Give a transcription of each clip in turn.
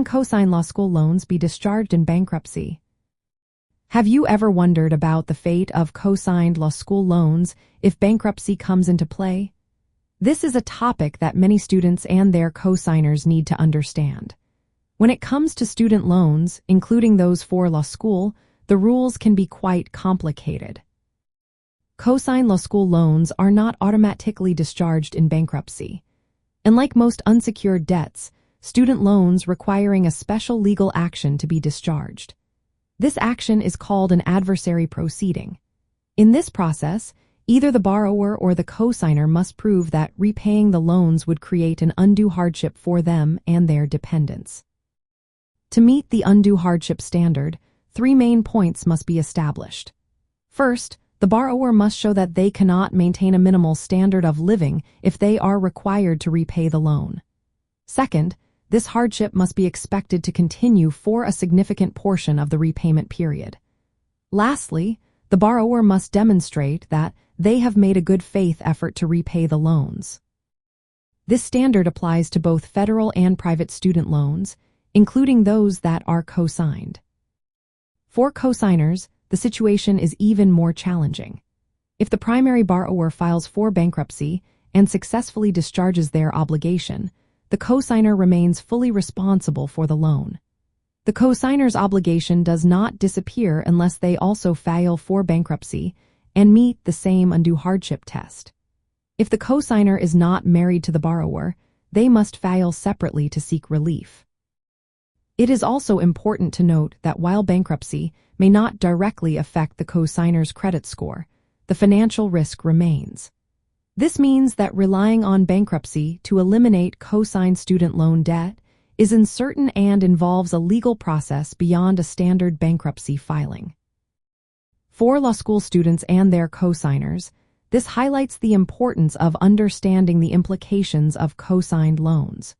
cosign law school loans be discharged in bankruptcy? Have you ever wondered about the fate of cosigned law school loans if bankruptcy comes into play? This is a topic that many students and their cosigners need to understand. When it comes to student loans, including those for law school, the rules can be quite complicated. Cosigned law school loans are not automatically discharged in bankruptcy. Unlike most unsecured debts, student loans requiring a special legal action to be discharged. This action is called an adversary proceeding. In this process, either the borrower or the cosigner must prove that repaying the loans would create an undue hardship for them and their dependents. To meet the undue hardship standard, 3 main points must be established. First, the borrower must show that they cannot maintain a minimal standard of living if they are required to repay the loan. Second, this hardship must be expected to continue for a significant portion of the repayment period. Lastly, the borrower must demonstrate that they have made a good faith effort to repay the loans. This standard applies to both federal and private student loans, including those that are cosigned. For cosigners, the situation is even more challenging. If the primary borrower files for bankruptcy and successfully discharges their obligation, the cosigner remains fully responsible for the loan. The cosigner's obligation does not disappear unless they also file for bankruptcy and meet the same undue hardship test. If the cosigner is not married to the borrower, they must file separately to seek relief. It is also important to note that while bankruptcy may not directly affect the cosigner's credit score, the financial risk remains. This means that relying on bankruptcy to eliminate cosigned student loan debt is uncertain and involves a legal process beyond a standard bankruptcy filing. For law school students and their cosigners, this highlights the importance of understanding the implications of cosigned loans.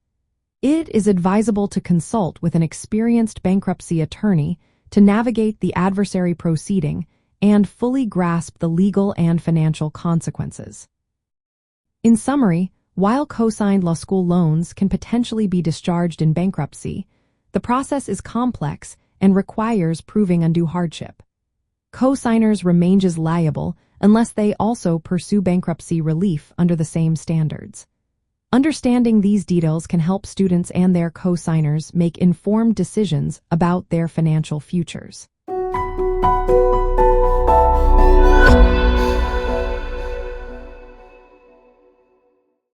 It is advisable to consult with an experienced bankruptcy attorney to navigate the adversary proceeding and fully grasp the legal and financial consequences. In summary, while cosigned law school loans can potentially be discharged in bankruptcy, the process is complex and requires proving undue hardship. Cosigners remain liable unless they also pursue bankruptcy relief under the same standards. Understanding these details can help students and their cosigners make informed decisions about their financial futures.